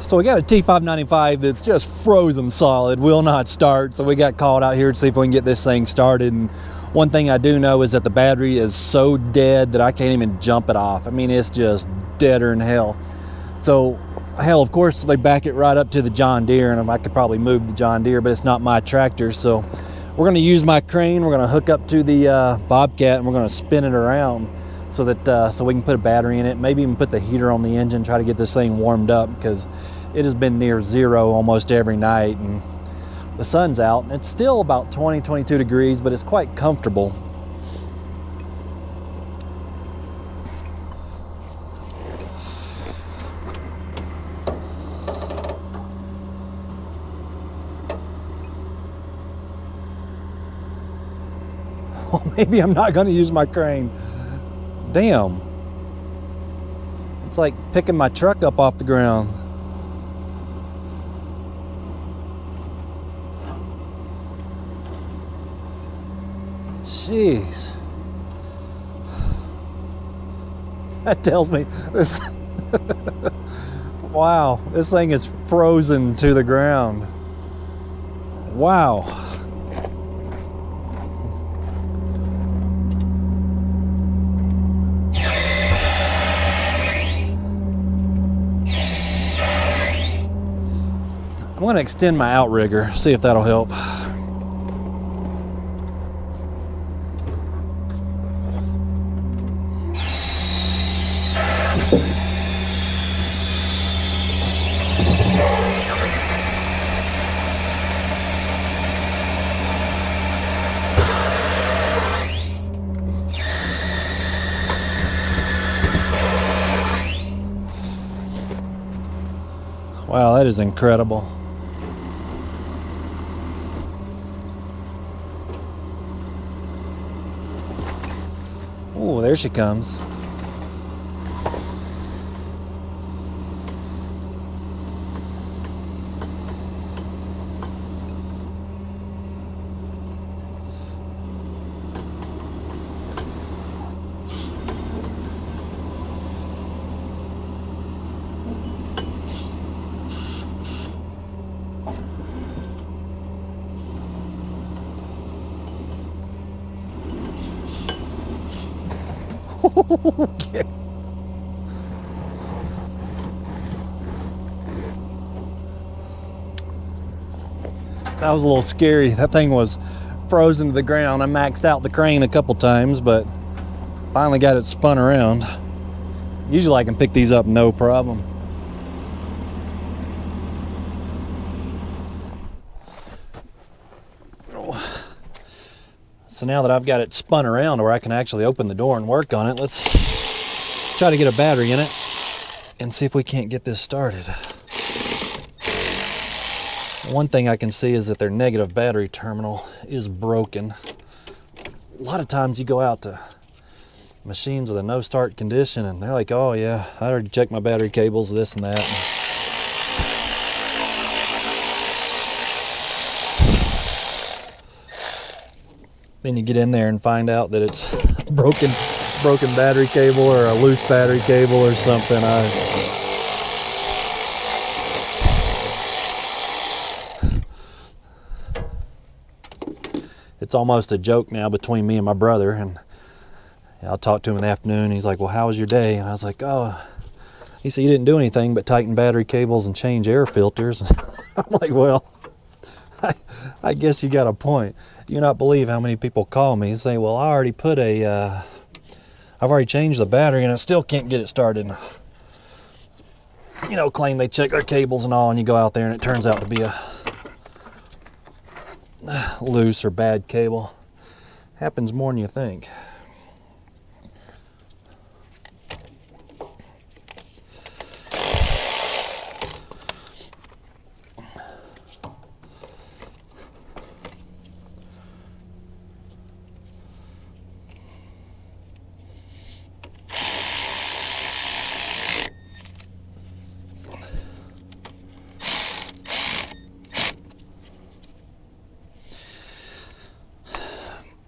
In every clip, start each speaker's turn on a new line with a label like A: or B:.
A: So we got a T595 that's just frozen solid, will not start. So we got called out here to see if we can get this thing started. And one thing I do know is that the battery is so dead that I can't even jump it off. I mean, it's just deader than hell. So hell, of course, they back it right up to the John Deere, and I could probably move the John Deere, but it's not my tractor. So we're gonna use my crane. We're gonna hook up to the Bobcat, and we're gonna spin it around so that so we can put a battery in it, maybe even put the heater on the engine, try to get this thing warmed up, because it has been near zero almost every night, and the sun's out, and it's still about 20-22 degrees, but it's quite comfortable. Well, maybe I'm not going to use my crane. Damn. It's like picking my truck up off the ground. Jeez. That tells me this. Wow, this thing is frozen to the ground. Wow. I'm going to extend my outrigger, see if that'll help. Wow, that is incredible. Oh, there she comes. Okay. That was a little scary. That thing was frozen to the ground. I maxed out the crane a couple times, but finally got it spun around. Usually I can pick these up no problem. So now that I've got it spun around where I can actually open the door and work on it, let's try to get a battery in it and see if we can't get this started. One thing I can see is that their negative battery terminal is broken. A lot of times you go out to machines with a no start condition and they're like, oh yeah, I already checked my battery cables, this and that. Then you get in there and find out that it's broken battery cable or a loose battery cable or something. It's almost a joke now between me and my brother, and I'll talk to him in the afternoon. He's like, well, how was your day? And I was like, oh, he said, you didn't do anything but tighten battery cables and change air filters. I'm like, well, I guess you got a point. You not believe how many people call me and say, well, I already put I've already changed the battery and I still can't get it started. You know, claim they check their cables and all, and you go out there and it turns out to be a loose or bad cable. Happens more than you think.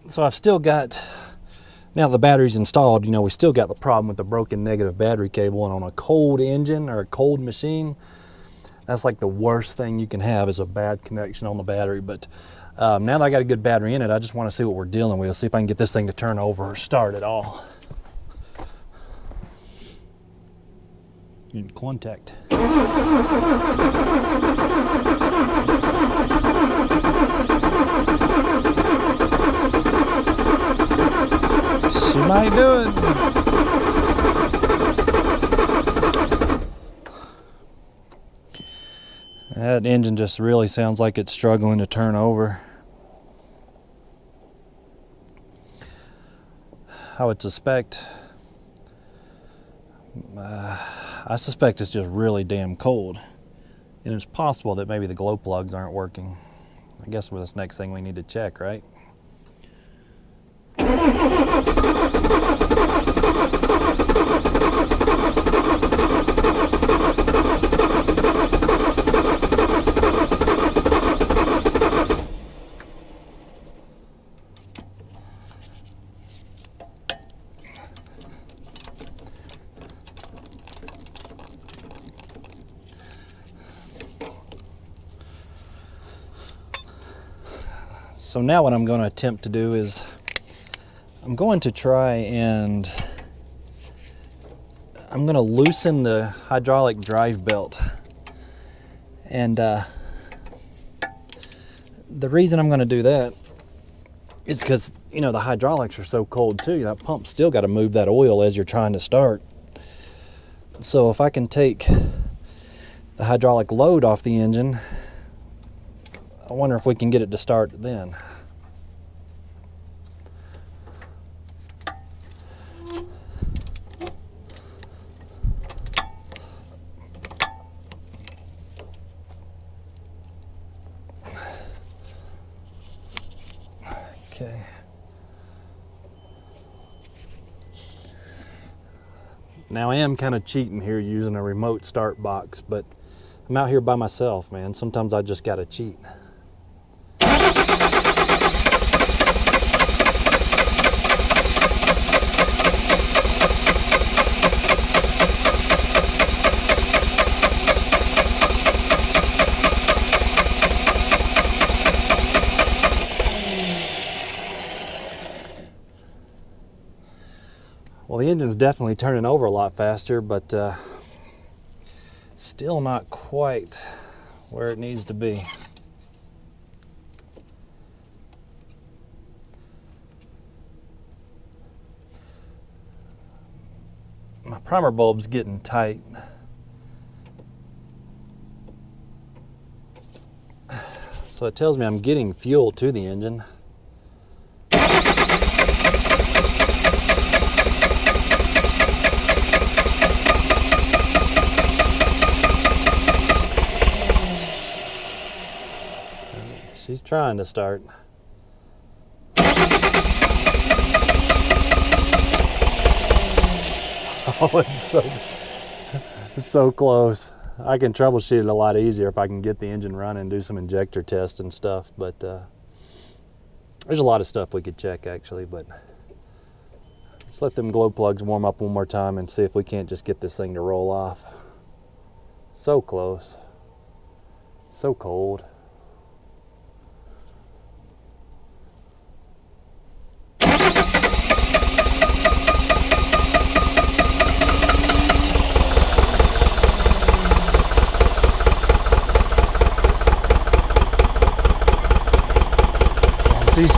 A: So I've still got, now the battery's installed, you know, we still got the problem with the broken negative battery cable, and on a cold engine or a cold machine, That's like the worst thing you can have, is a bad connection on the battery. But now that I got a good battery in it, I just want to see what we're dealing with, see if I can get this thing to turn over or start at all. In contact. She might do it. That engine just really sounds like it's struggling to turn over. I would suspect, I suspect it's just really damn cold. And it's possible that maybe the glow plugs aren't working. I guess that's the next thing we need to check, right? So now what I'm going to attempt to do is I'm going to try and I'm going to loosen the hydraulic drive belt. And the reason I'm going to do that is because, you know, the hydraulics are so cold too. That pump's still got to move that oil as you're trying to start. So if I can take the hydraulic load off the engine, I wonder if we can get it to start then. Okay. Now I am kind of cheating here using a remote start box, but I'm out here by myself, man. Sometimes I just gotta cheat. Well, the engine's definitely turning over a lot faster, but still not quite where it needs to be. My primer bulb's getting tight. So it tells me I'm getting fuel to the engine. She's trying to start. Oh, it's so close. I can troubleshoot it a lot easier if I can get the engine running, do some injector tests and stuff, but there's a lot of stuff we could check actually, but let's let them glow plugs warm up one more time and see if we can't just get this thing to roll off. So close. So cold. She's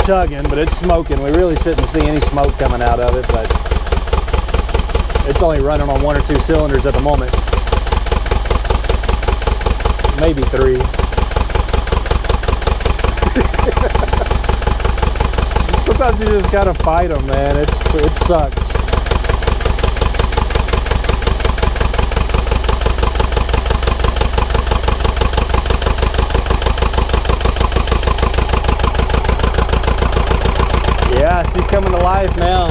A: chugging, but it's smoking. We really shouldn't see any smoke coming out of it, but it's only running on 1 or 2 cylinders at the moment. Maybe 3. Sometimes you just gotta fight them, man. It sucks. Yeah, she's coming to life now.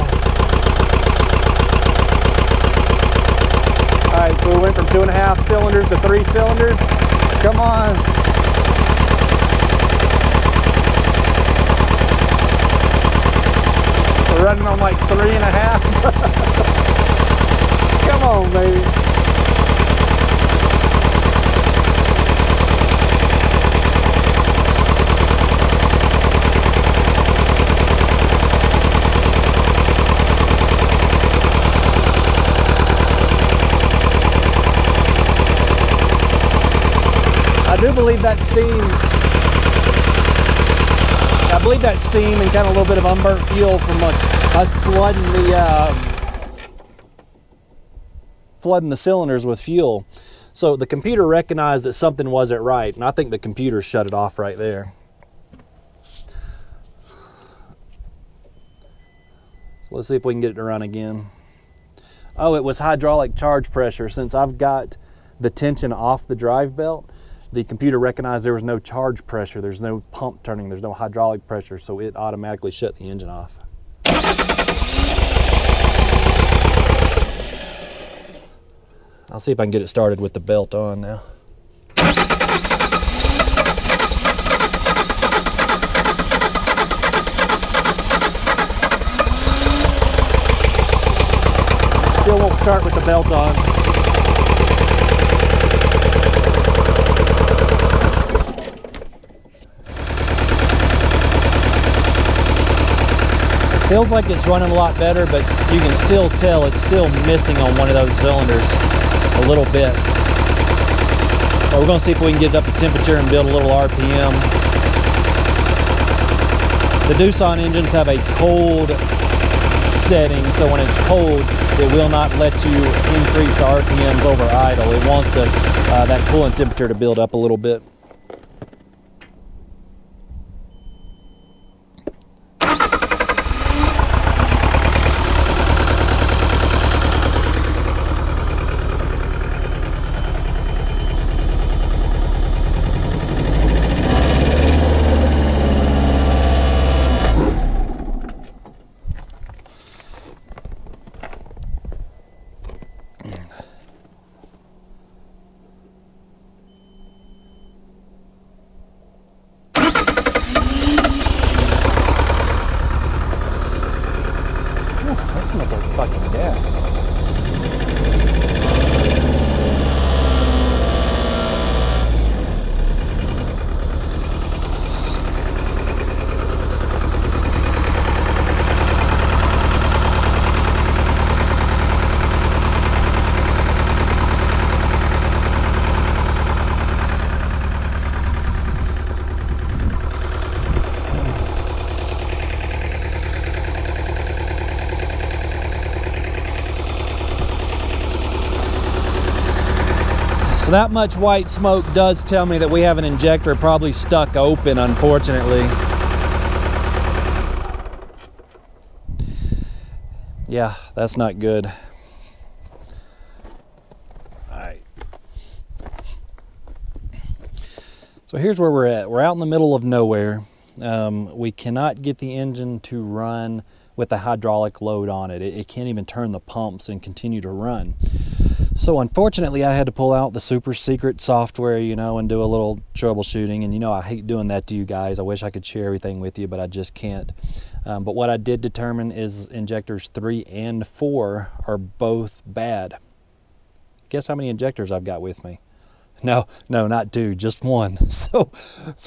A: All right, so we went from 2.5 cylinders to 3 cylinders. Come on. We're running on like 3.5. Come on, baby. I do believe that steam, I believe that steam and kind of a little bit of unburnt fuel from us flooding the cylinders with fuel. So the computer recognized that something wasn't right, and I think the computer shut it off right there. So let's see if we can get it to run again. Oh, it was hydraulic charge pressure. Since I've got the tension off the drive belt, the computer recognized there was no charge pressure, there's no pump turning, there's no hydraulic pressure, so it automatically shut the engine off. I'll see if I can get it started with the belt on now. Still won't start with the belt on. Feels like it's running a lot better, but you can still tell it's still missing on one of those cylinders a little bit. So we're going to see if we can get it up to temperature and build a little RPM. The Doosan engines have a cold setting, so when it's cold, it will not let you increase RPMs over idle. It wants that coolant temperature to build up a little bit. Smells like fucking gas. So that much white smoke does tell me that we have an injector probably stuck open, unfortunately. Yeah, that's not good. All right. So here's where we're at. We're out in the middle of nowhere. We cannot get the engine to run with a hydraulic load on it. It can't even turn the pumps and continue to run. So unfortunately, I had to pull out the super secret software, you know, and do a little troubleshooting. And you know, I hate doing that to you guys. I wish I could share everything with you, but I just can't. But what I did determine is injectors 3 and 4 are both bad. Guess how many injectors I've got with me? No, not 2, just 1. So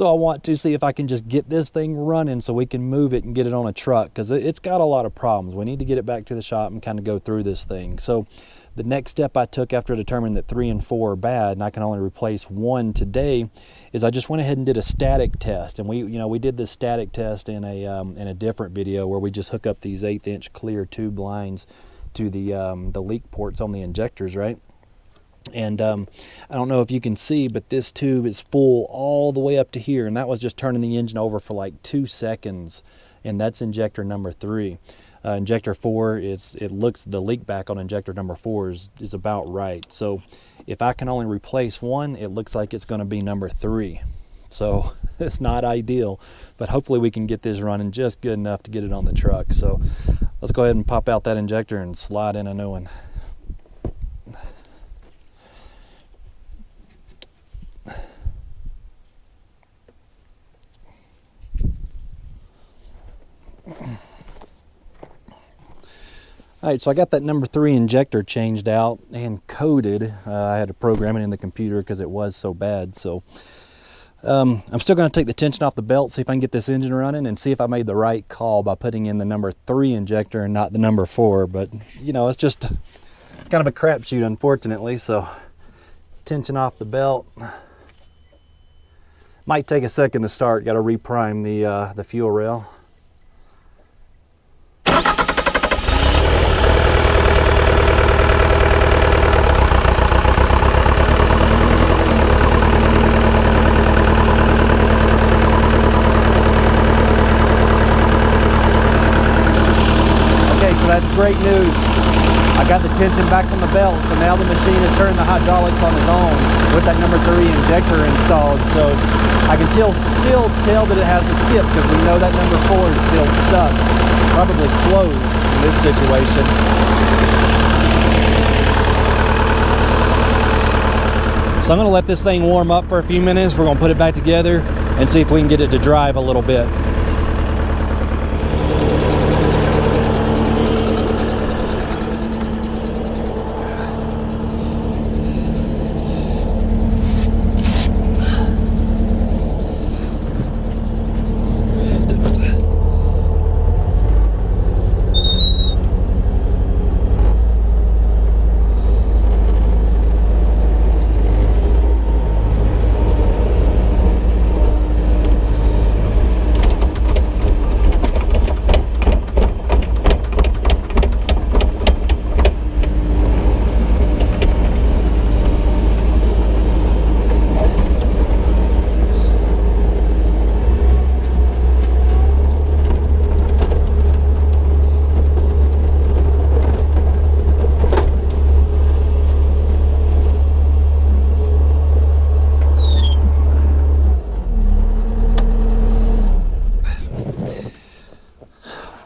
A: I want to see if I can just get this thing running so we can move it and get it on a truck, because it's got a lot of problems. We need to get it back to the shop and kind of go through this thing. So the next step I took after determining that 3 and 4 are bad and I can only replace 1 today is I just went ahead and did a static test. And we did this static test in a different video where we just hook up these 1/8" clear tube lines to the leak ports on the injectors, right? And I don't know if you can see, but this tube is full all the way up to here, and that was just turning the engine over for like 2 seconds, and that's injector number 3. Injector 4, it looks, the leak back on injector number 4 is about right. So if I can only replace 1, it looks like it's going to be number 3. So it's not ideal, but hopefully we can get this running just good enough to get it on the truck. So let's go ahead and pop out that injector and slide in a new one. All right, so I got that number 3 injector changed out and coded. I had to program it in the computer because it was so bad. So I'm still going to take the tension off the belt, see if I can get this engine running, and see if I made the right call by putting in the number 3 injector and not the number 4. But you know, it's kind of a crapshoot, unfortunately. So tension off the belt. Might take a second to start. Got to reprime the fuel rail. Okay, so that's great news. I got the tension back from the belt, so now the machine is turning the hydraulics on its own with that number 3 injector installed. So I can still tell that it has the skip because we know that number 4 is still stuck, probably closed in this situation. So I'm going to let this thing warm up for a few minutes. We're going to put it back together and see if we can get it to drive a little bit.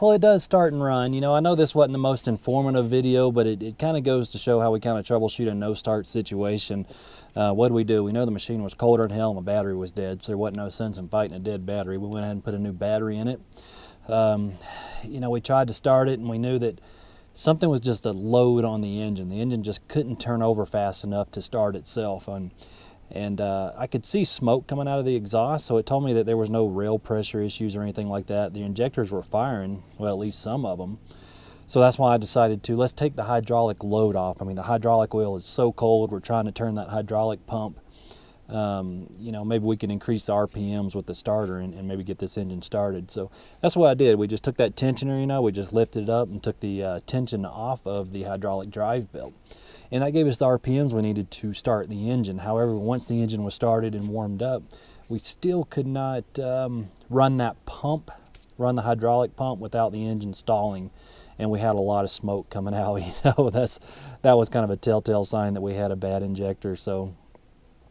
A: Well, it does start and run. You know, I know this wasn't the most informative video, but it kind of goes to show how we kind of troubleshoot a no-start situation. What do? We know the machine was colder than hell and the battery was dead, so there wasn't no sense in fighting a dead battery. We went ahead and put a new battery in it. You know, we tried to start it and we knew that something was just a load on the engine. The engine just couldn't turn over fast enough to start itself. And I could see smoke coming out of the exhaust, so it told me that there was no rail pressure issues or anything like that. The injectors were firing, well, at least some of them. So that's why I decided to, let's take the hydraulic load off. I mean, the hydraulic oil is so cold, we're trying to turn that hydraulic pump. You know, maybe we can increase the RPMs with the starter and maybe get this engine started. So that's what I did. We just took that tensioner, you know, we just lifted it up and took the tension off of the hydraulic drive belt. And that gave us the RPMs we needed to start the engine. However, once the engine was started and warmed up, we still could not run the hydraulic pump without the engine stalling. And we had a lot of smoke coming out. You know, that was kind of a telltale sign that we had a bad injector. So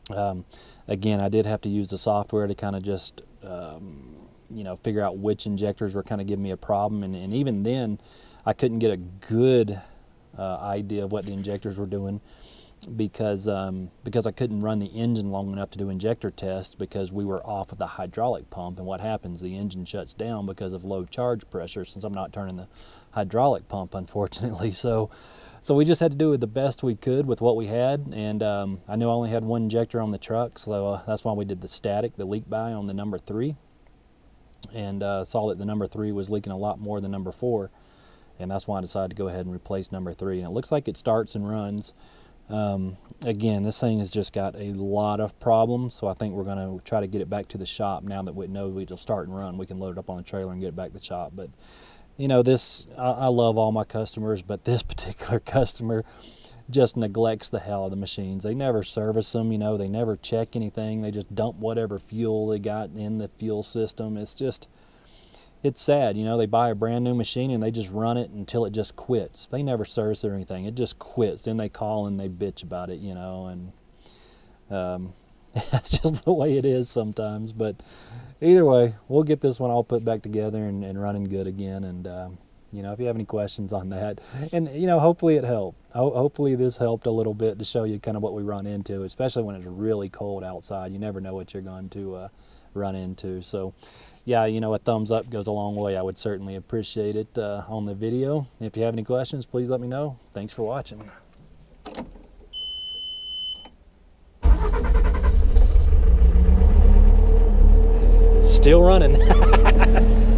A: again, I did have to use the software to kind of just you know, figure out which injectors were kind of giving me a problem. And even then, I couldn't get a good idea of what the injectors were doing because I couldn't run the engine long enough to do injector tests because we were off of the hydraulic pump. And what happens, the engine shuts down because of low charge pressure since I'm not turning the hydraulic pump, unfortunately. So we just had to do it the best we could with what we had. And I knew I only had one injector on the truck, so that's why we did the static, the leak by on the number 3, and saw that the number 3 was leaking a lot more than number 4. And that's why I decided to go ahead and replace number 3. And it looks like it starts and runs. Again, this thing has just got a lot of problems, so I think we're going to try to get it back to the shop now that we know it'll start and run. We can load it up on the trailer and get it back to the shop. But, you know, I love all my customers, but this particular customer just neglects the hell of the machines. They never service them, you know, they never check anything. They just dump whatever fuel they got in the fuel system. It's sad, you know, they buy a brand new machine and they just run it until it just quits. They never service it or anything. It just quits. Then they call and they bitch about it, you know, and that's just the way it is sometimes. But either way, we'll get this one all put back together and running good again. And, you know, if you have any questions on that, and, you know, hopefully it helped. Hopefully this helped a little bit to show you kind of what we run into, especially when it's really cold outside. You never know what you're going to run into. So, yeah, you know, a thumbs up goes a long way. I would certainly appreciate it on the video. If you have any questions, please let me know. Thanks for watching. Still running.